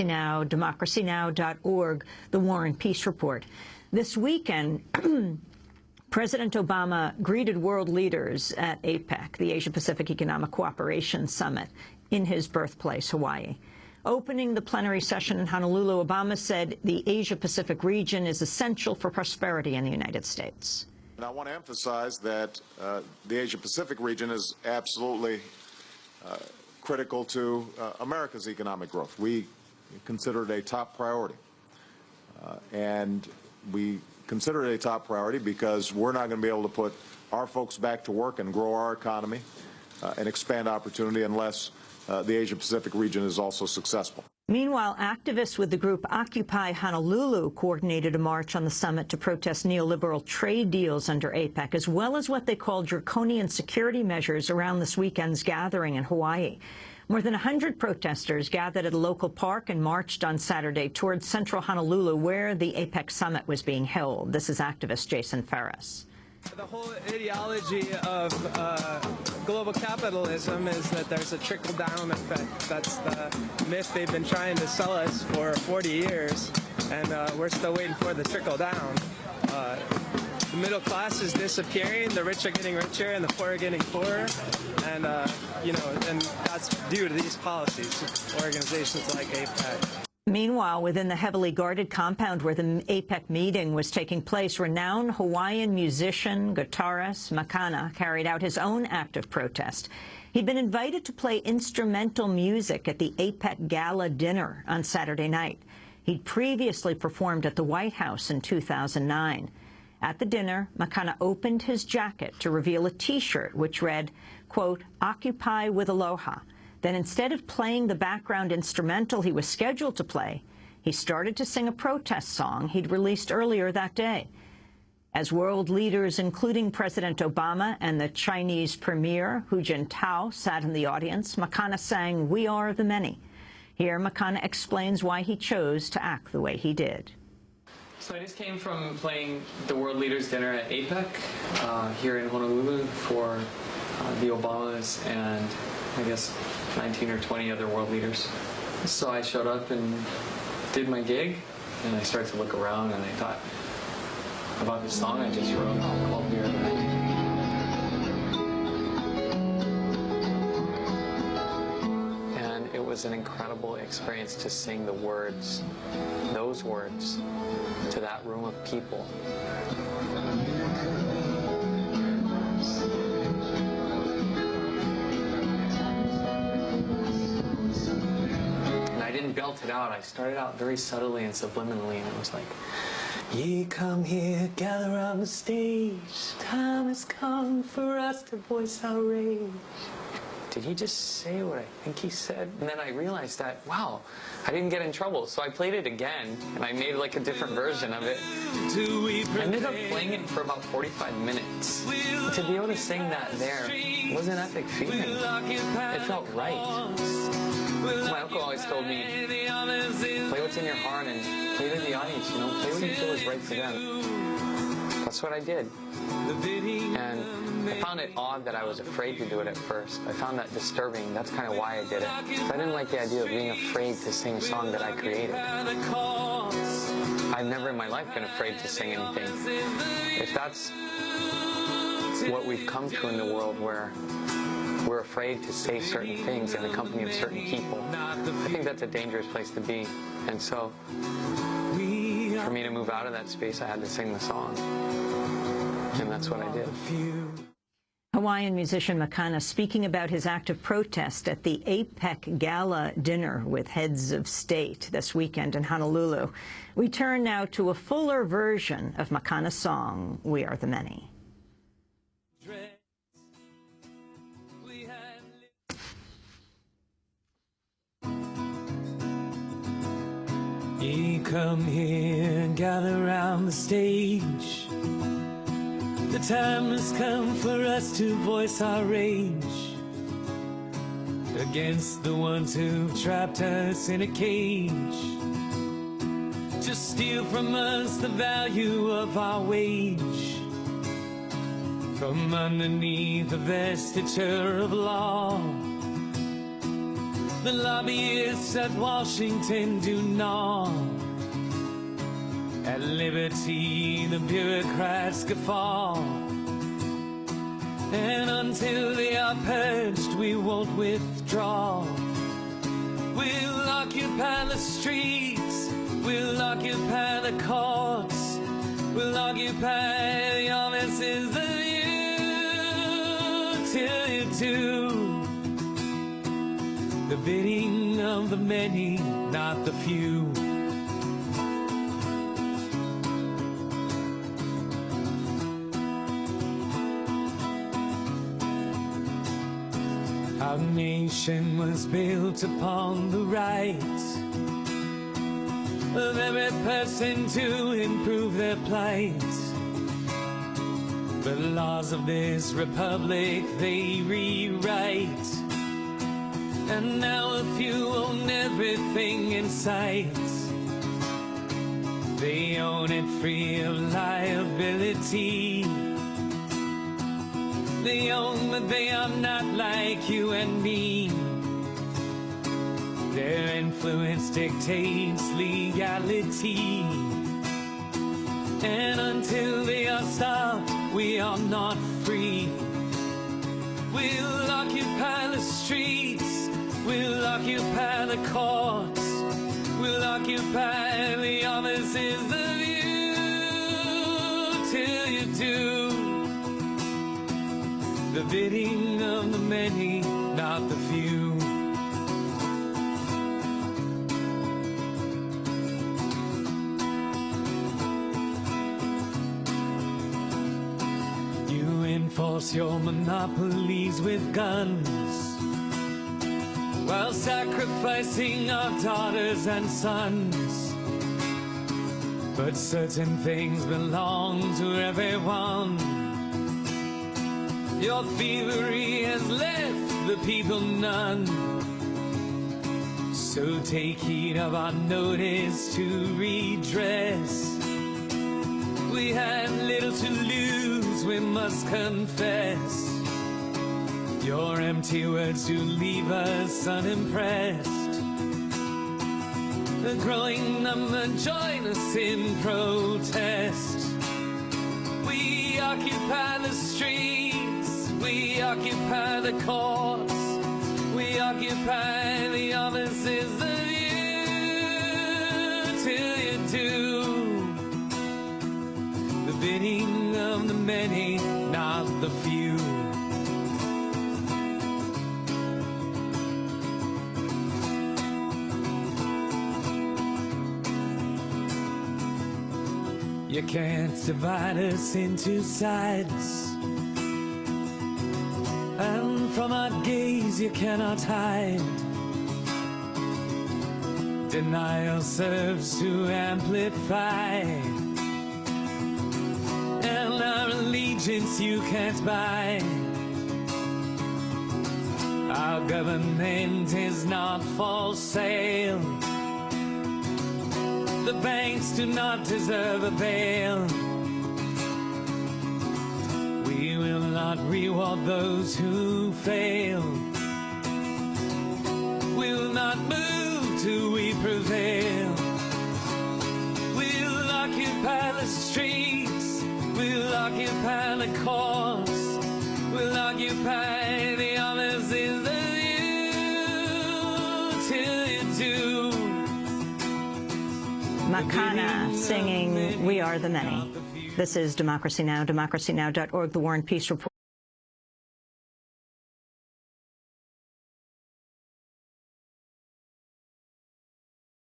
Democracy Now!, democracynow.org, The War and Peace Report. This weekend, President Obama greeted world leaders at APEC, the Asia-Pacific Economic Cooperation Summit, in his birthplace, Hawaii. Opening the plenary session in Honolulu, Obama said the Asia-Pacific region is essential for prosperity in the United States. And I want to emphasize that the Asia-Pacific region is absolutely critical to America's economic growth. We consider it a top priority. And we consider it a top priority because we're not going to be able to put our folks back to work and grow our economy and expand opportunity unless the Asia-Pacific region is also successful. Meanwhile, activists with the group Occupy Honolulu coordinated a march on the summit to protest neoliberal trade deals under APEC, as well as what they called draconian security measures around this weekend's gathering in Hawaii. More than 100 protesters gathered at a local park and marched on Saturday towards central Honolulu, where the APEC summit was being held. This is activist Jason Ferris. The whole ideology of global capitalism is that there's a trickle-down effect. That's the myth they've been trying to sell us for 40 years, and we're still waiting for the trickle-down. The middle class is disappearing, the rich are getting richer, and the poor are getting poorer, and and that's due to these policies, organizations like APEC. Meanwhile, within the heavily guarded compound where the APEC meeting was taking place, renowned Hawaiian musician, guitarist Makana carried out his own act of protest. He'd been invited to play instrumental music at the APEC Gala dinner on Saturday night. He'd previously performed at the White House in 2009. At the dinner, Makana opened his jacket to reveal a T-shirt which read, quote, "Occupy with Aloha." Then instead of playing the background instrumental he was scheduled to play, he started to sing a protest song he'd released earlier that day. As world leaders, including President Obama and the Chinese Premier Hu Jintao, sat in the audience, Makana sang "We Are the Many." Here, Makana explains why he chose to act the way he did. So I just came from playing the World Leaders Dinner at APEC here in Honolulu for the Obamas and I guess 19 or 20 other world leaders. So I showed up and did my gig, and I started to look around, and I thought about this song I just wrote called "We Are the Many." And it was an incredible experience to sing the words, those words, to that room of people. I didn't belt it out. I started out very subtly and subliminally, and it was like, "Ye come here, gather on the stage. Time has come for us to voice our rage." Did he just say what I think he said? And then I realized that, wow, I didn't get in trouble. So I played it again, and I made like a different version of it. I ended up playing it for about 45 minutes. To be able to sing that there was an epic feeling. It felt right. My uncle always told me, play what's in your heart and play to the audience, play what you feel is right for them. That's what I did. And I found it odd that I was afraid to do it at first. I found that disturbing. That's kind of why I did it. I didn't like the idea of being afraid to sing a song that I created. I've never in my life been afraid to sing anything. If that's what we've come to in the world, where we're afraid to say certain things in the company of certain people, I think that's a dangerous place to be. And so, for me to move out of that space, I had to sing the song. And that's what I did. Hawaiian musician Makana speaking about his act of protest at the APEC Gala dinner with heads of state this weekend in Honolulu. We turn now to a fuller version of Makana's song, "We Are the Many." Ye come here and gather round the stage. The time has come for us to voice our rage against the ones who've trapped us in a cage, to steal from us the value of our wage, from underneath the vestiture of law. The lobbyists at Washington do gnaw. At liberty, the bureaucrats guffaw. And until they are purged, we won't withdraw. We'll occupy the streets, we'll occupy the courts, we'll occupy the offices of you till you do the bidding of the many, not the few. Our nation was built upon the right of every person to improve their plight. The laws of this republic they rewrite, and now a few own everything in sight. They own it free of liability. They own that they are not like you and me. Their influence dictates legality. And until they are stopped, we are not free. We'll occupy the streets, we'll occupy the courts, we'll occupy the offices of you till you do the bidding of the many, not the few. You enforce your monopolies with guns, while sacrificing our daughters and sons. But certain things belong to everyone. Your thievery has left the people none. So take heed of our notice to redress. We have little to lose, we must confess. Your empty words do leave us unimpressed. The growing number join us in protest. We occupy the streets, we occupy the courts, we occupy the offices of you till you do the bidding of the many, not the few. You can't divide us into sides, and from our gaze you cannot hide. Denial serves to amplify, and our allegiance you can't buy. Our government is not for sale. The banks do not deserve a bail. We will not reward those who fail. We will not move till we prevail. We'll occupy the streets, we'll occupy the courts, we'll occupy the offices of you till you do. Makana singing We Are the Many. This is Democracy Now!, democracynow.org, The War and Peace Report.